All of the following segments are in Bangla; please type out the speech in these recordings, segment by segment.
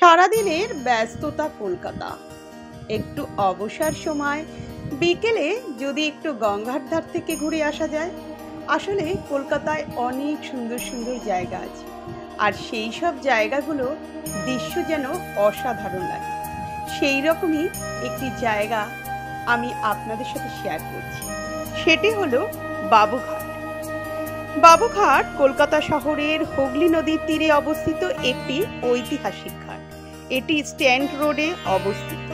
সারাদিনের ব্যস্ততা কলকাতা, একটু অবসর সময় বিকেলে যদি একটু গঙ্গার ধার থেকে ঘুরে আসা যায়। আসলে কলকাতায় অনেক সুন্দর সুন্দর জায়গা আছে, আর সেই সব জায়গাগুলো দৃশ্য যেন অসাধারণ লাগে। সেই রকমই একটি জায়গা আমি আপনাদের সাথে শেয়ার করছি, সেটি হলো বাবুঘাট। বাবুঘাট কলকাতা শহরের হুগলি নদীর তীরে অবস্থিত একটি ঐতিহাসিক ঘাট। এটি স্ট্যান্ড রোডে অবস্থিত।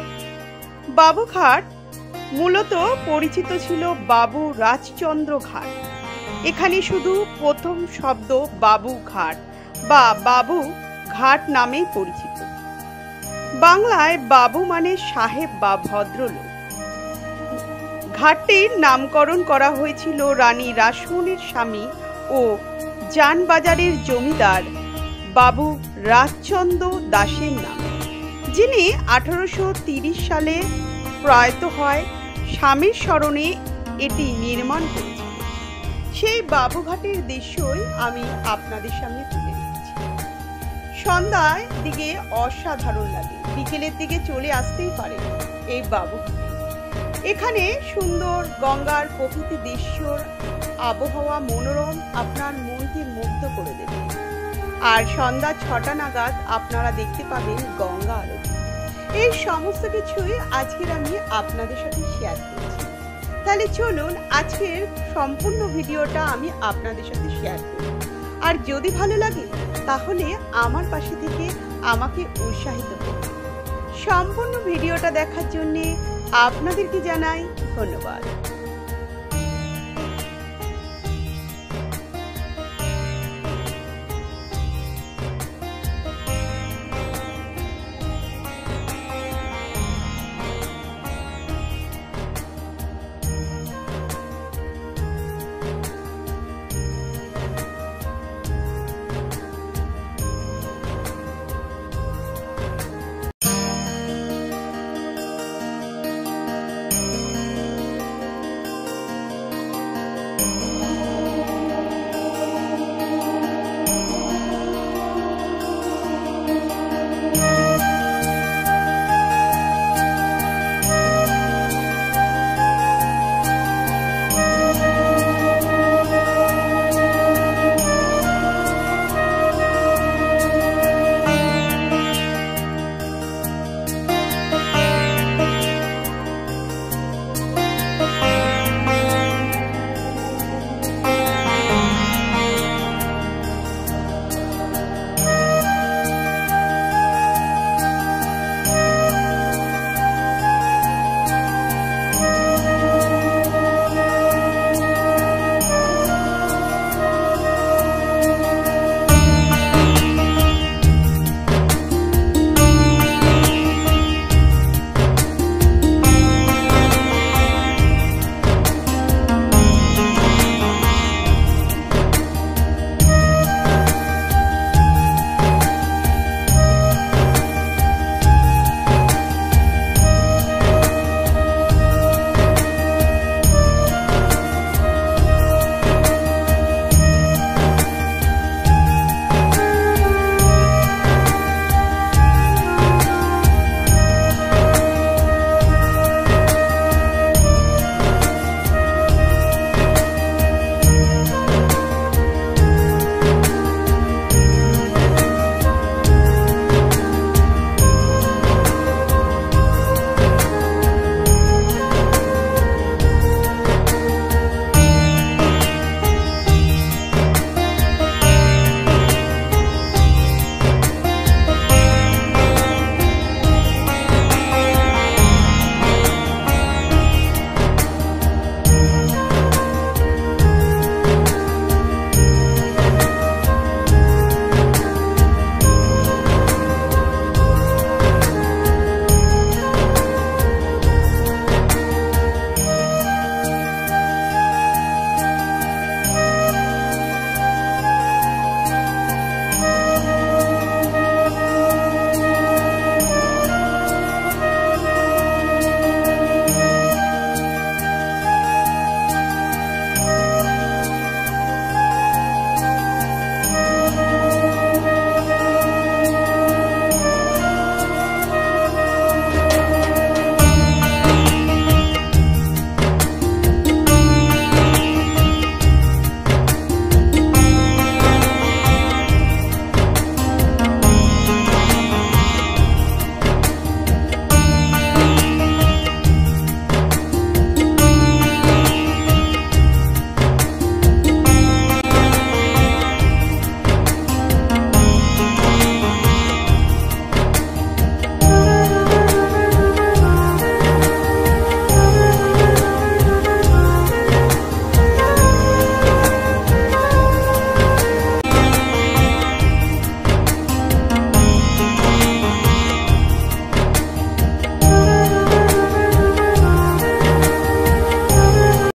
বাবুঘাট মূলত পরিচিত ছিল বাবু রাজচন্দ্র ঘাট। এখানে শুধু প্রথম শব্দ বাবু ঘাট বা বাবু ঘাট নামেই পরিচিত। বাংলায় বাবু মানে সাহেব বা ভদ্রলোক। ঘাটটির নামকরণ করা হয়েছিল রানী রাসমণির স্বামী ও জানবাজারের জমিদার বাবু রাজচন্দ্র দাসের নামে, যিনি 1830 সালে প্রয়াত হয়। স্বামীর স্মরণে এটি নির্মাণ করেছিল। সেই বাবুঘাটের দৃশ্যই আমি আপনাদের সামনে তুলে ধরেছি। সন্ধ্যার দিকে অসাধারণ লাগে, বিকেলের দিকে চলে আসতেই পারে এই বাবুঘাটে। এখানে সুন্দর গঙ্গার প্রকৃতি দৃশ্যর আবহাওয়া মনোরম, আপনার মনকে মুগ্ধ করে দেবে। আর সন্ধ্যা 6টা নাগাদ আপনারা দেখতে পাবেন গঙ্গা আরতি। এই সমস্ত কিছুই আজকের আমি আপনাদের সাথে শেয়ার করছি। তাহলে চলুন আজকের সম্পূর্ণ ভিডিওটা আমি আপনাদের সাথে শেয়ার করি। আর যদি ভালো লাগে তাহলে আমার পাশে থেকে আমাকে উৎসাহিত করুন। সম্পূর্ণ ভিডিওটা দেখার জন্যে আপনাদেরকে জানাই ধন্যবাদ।